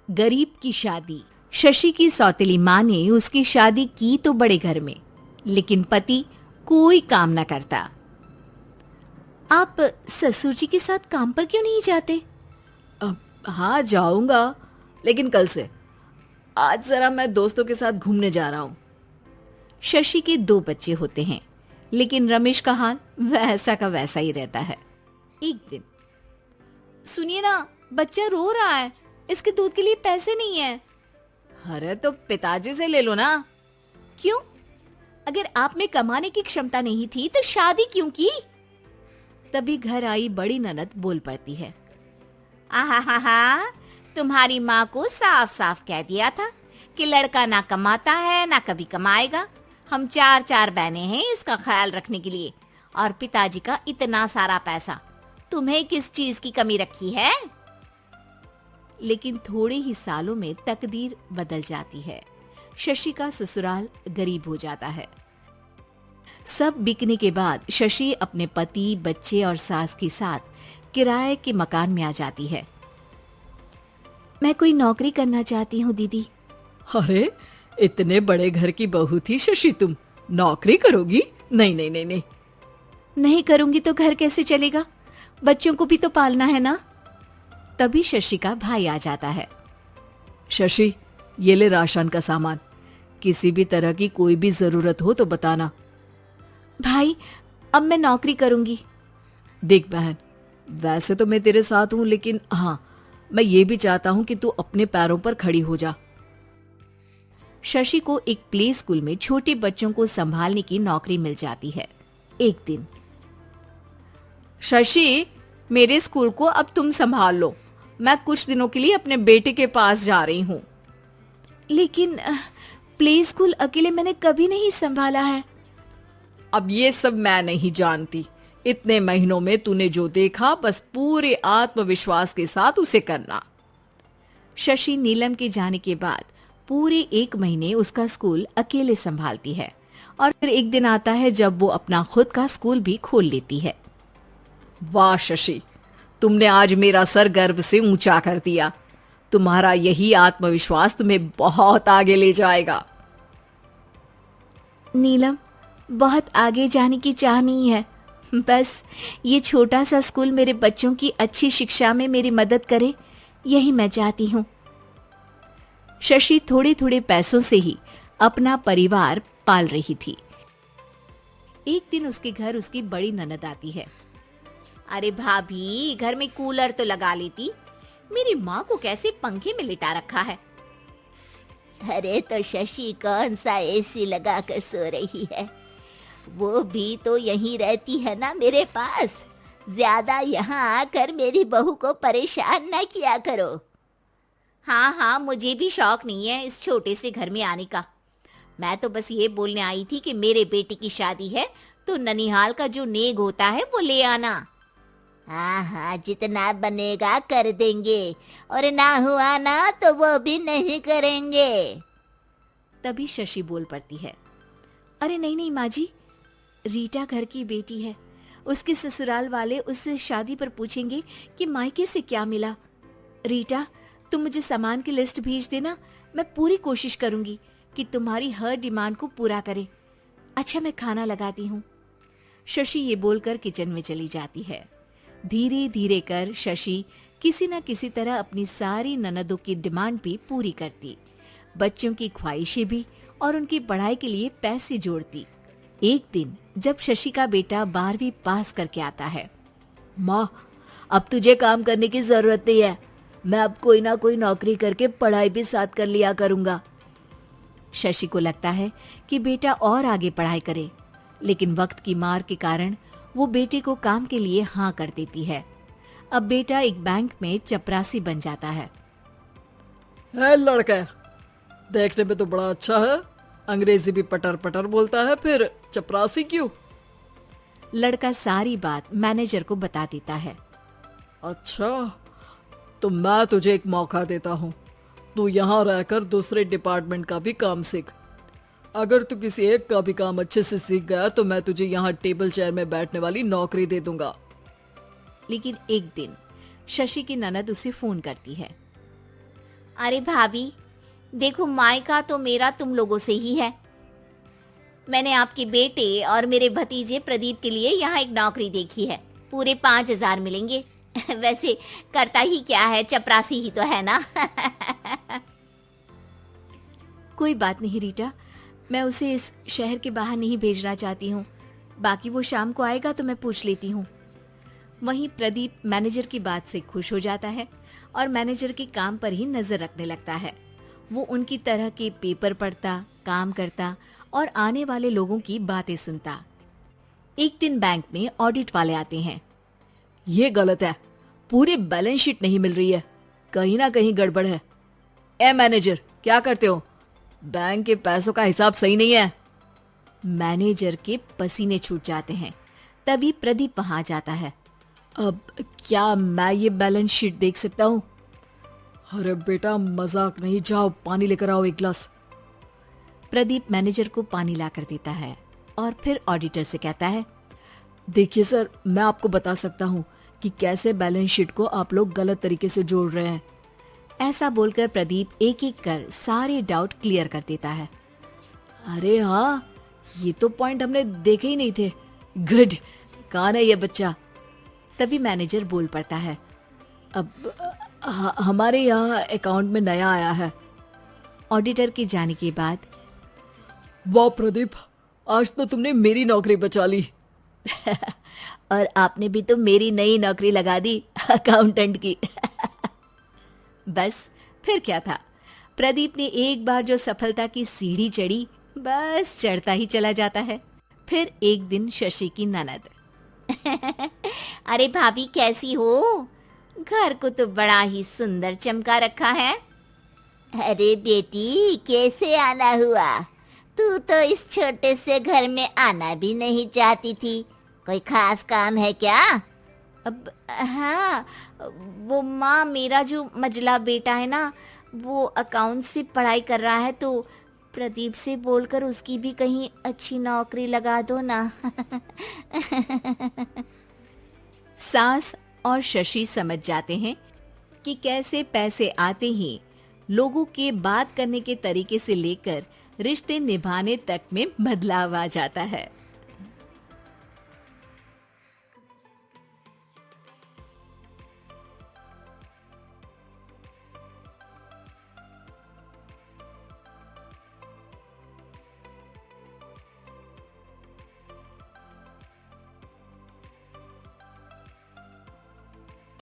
गरीब की शादी। शशि की सौतेली माँ ने उसकी शादी की तो बड़े घर में, लेकिन पति कोई काम न करता। आप ससुर जी के साथ काम पर क्यों नहीं जाते? हाँ जाऊंगा, लेकिन कल से। आज जरा मैं दोस्तों के साथ घूमने जा रहा हूँ। शशि के 2 बच्चे होते हैं, लेकिन रमेश का हाल वैसा का वैसा ही रहता है। एक दिन, सुनिए ना, बच्चा रो रहा है, इसके दूध के लिए पैसे नहीं है। अरे तो पिताजी से ले लो ना। क्यों? अगर आप में कमाने की क्षमता नहीं थी तो शादी क्यों की? तभी घर आई बड़ी ननद बोल पड़ती है। आहा, तुम्हारी माँ को साफ साफ कह दिया था कि लड़का ना कमाता है ना कभी कमाएगा। हम 4 बहनें हैं इसका ख्याल रखने के लिए, और पिताजी का इतना सारा पैसा, तुम्हें किस चीज की कमी रखी है? लेकिन थोड़े ही सालों में तकदीर बदल जाती है। शशि का ससुराल गरीब हो जाता है। सब बिकने के बाद शशि अपने पति, बच्चे और सास के साथ किराए के मकान में आ जाती है। मैं कोई नौकरी करना चाहती हूँ दीदी। अरे इतने बड़े घर की बहू थी शशि, तुम नौकरी करोगी? नहीं नहीं नहीं नहीं। नहीं करूंगी तो घर कैसे चलेगा? बच्चों को भी तो पालना है ना। तभी शशि का भाई आ जाता है। शशि, ये ले राशन का सामान, किसी भी तरह की कोई भी जरूरत हो तो बताना। भाई, अब मैं नौकरी करूंगी। देख बहन, वैसे तो मैं तेरे साथ हूं, लेकिन हाँ, मैं ये भी चाहता हूं कि तू अपने पैरों पर खड़ी हो जा। शशि को एक प्ले स्कूल में छोटे बच्चों को संभालने की नौकरी मिल जाती है। एक दिन, शशि, मेरे स्कूल को अब तुम संभाल लो, मैं कुछ दिनों के लिए अपने बेटे के पास जा रही हूँ। लेकिन प्ले स्कूल अकेले मैंने कभी नहीं संभाला है। अब ये सब मैं नहीं जानती। इतने महीनों में तूने जो देखा, बस पूरे आत्मविश्वास के साथ उसे करना। शशि नीलम के जाने के बाद पूरे 1 महीने उसका स्कूल अकेले संभालती है, और फिर एक दिन आता है जब वो अपना खुद का स्कूल भी खोल लेती है। वाह शशि, तुमने आज मेरा सर गर्व से ऊंचा कर दिया। तुम्हारा यही आत्मविश्वास तुम्हें बहुत आगे ले जाएगा। नीलम, बहुत आगे जाने की चाह नहीं है, बस ये छोटा सा स्कूल मेरे बच्चों की अच्छी शिक्षा में मेरी मदद करे, यही मैं चाहती हूँ। शशि थोड़े थोड़े पैसों से ही अपना परिवार पाल रही थी। एक दिन उसके घर उसकी बड़ी ननद आती है। अरे भाभी, घर में कूलर तो लगा लेती, मेरी माँ को कैसे पंखे में लिटा रखा है? अरे तो शशि कौन सा एसी लगा कर सो रही है? वो भी तो यहीं रहती है ना मेरे पास। ज्यादा यहाँ आकर मेरी बहू को परेशान न किया करो। हाँ, मुझे भी शौक नहीं है इस छोटे से घर में आने का। मैं तो बस ये बोलने आई थी कि मेरे बेटे की शादी है तो ननिहाल का जो नेग होता है वो ले आना। हाँ, जितना बनेगा कर देंगे, और ना हुआ ना तो वो भी नहीं करेंगे। तभी शशि बोल पड़ती है। अरे नहीं माँ जी, रीटा घर की बेटी है, उसके ससुराल वाले उससे शादी पर पूछेंगे कि मायके से क्या मिला। रीटा, तुम मुझे सामान की लिस्ट भेज देना, मैं पूरी कोशिश करूंगी कि तुम्हारी हर डिमांड को पूरा करे। अच्छा, मैं खाना लगाती हूँ। शशि ये बोलकर किचन में चली जाती है। धीरे धीरे कर शशि किसी न किसी तरह अपनी सारी ननदों की डिमांड भी पूरी करती, बच्चों की ख्वाहिशें भी, और उनकी पढ़ाई के लिए पैसे जोड़ती। एक दिन जब शशि का बेटा 12वीं पास करके आता है। माँ, अब तुझे काम करने की जरूरत नहीं है, मैं अब कोई ना कोई नौकरी करके पढ़ाई भी साथ कर लिया करूंगा। शशि को लगता है कि बेटा और आगे पढ़ाई करे, लेकिन वक्त की मार के कारण वो बेटे को काम के लिए हाँ कर देती है। अब बेटा एक बैंक में चपरासी बन जाता है। लड़का देखने में तो बड़ा अच्छा है, अंग्रेजी भी पटर पटर बोलता है, फिर चपरासी क्यों? लड़का सारी बात मैनेजर को बता देता है। अच्छा, तो मैं तुझे एक मौका देता हूँ, तू यहाँ रहकर दूसरे डिपार्टमेंट का भी काम सीख। अगर तू किसी एक का भी काम अच्छे से सीख गया तो मैं तुझे यहाँ टेबल चेयर में बैठने वाली नौकरी दे दूंगा। लेकिन एक दिन शशि की ननद उसे फोन करती है। अरे भाभी, देखो मायका तो मेरा तुम लोगों से ही है। मैंने आपके बेटे और मेरे भतीजे प्रदीप के लिए यहाँ एक नौकरी देखी है, पूरे 5,000 मिलेंगे। वैसे करता ही क्या है, चपरासी ही तो है ना। कोई बात नहीं रीटा, मैं उसे इस शहर के बाहर नहीं भेजना चाहती हूँ। बाकी वो शाम को आएगा तो मैं पूछ लेती हूँ। वहीं प्रदीप मैनेजर की बात से खुश हो जाता है और मैनेजर के काम पर ही नजर रखने लगता है। वो उनकी तरह के पेपर पढ़ता, काम करता और आने वाले लोगों की बातें सुनता। एक दिन बैंक में ऑडिट वाले आते हैं। ये गलत है, पूरी बैलेंस शीट नहीं मिल रही है, कहीं ना कहीं गड़बड़ है। ए मैनेजर, क्या करते हो? बैंक के पैसों का हिसाब सही नहीं है। मैनेजर के पसीने छूट जाते हैं। तभी प्रदीप वहां जाता है। अब क्या मैं ये बैलेंस शीट देख सकता हूँ? अरे बेटा मजाक नहीं, जाओ पानी लेकर आओ एक गिलास। प्रदीप मैनेजर को पानी लाकर देता है और फिर ऑडिटर से कहता है, देखिए सर, मैं आपको बता सकता हूँ कि कैसे बैलेंस शीट को आप लोग गलत तरीके से जोड़ रहे हैं। ऐसा बोलकर प्रदीप एक एक कर सारे डाउट क्लियर कर देता है। अरे हाँ, ये तो पॉइंट हमने देखे ही नहीं थे। गुड, कौन है ये बच्चा? तभी मैनेजर बोल पड़ता है, अब हमारे यहाँ अकाउंट में नया आया है। ऑडिटर के जाने के बाद, वाह प्रदीप, आज तो तुमने मेरी नौकरी बचा ली। और आपने भी तो मेरी नई नौकरी लगा दी, अकाउंटेंट की। बस फिर क्या था, प्रदीप ने एक बार जो सफलता की सीढ़ी चढ़ी, बस चढ़ता ही चला जाता है। फिर एक दिन शशि की ननद, अरे भाभी कैसी हो? घर को तो बड़ा ही सुंदर चमका रखा है। अरे बेटी, कैसे आना हुआ? तू तो इस छोटे से घर में आना भी नहीं चाहती थी, कोई खास काम है क्या? अब हाँ, वो माँ, मेरा जो मजला बेटा है ना, वो अकाउंट से पढ़ाई कर रहा है, तो प्रदीप से बोलकर उसकी भी कहीं अच्छी नौकरी लगा दो ना। सास और शशि समझ जाते हैं कि कैसे पैसे आते ही लोगों के बात करने के तरीके से लेकर रिश्ते निभाने तक में बदलाव आ जाता है।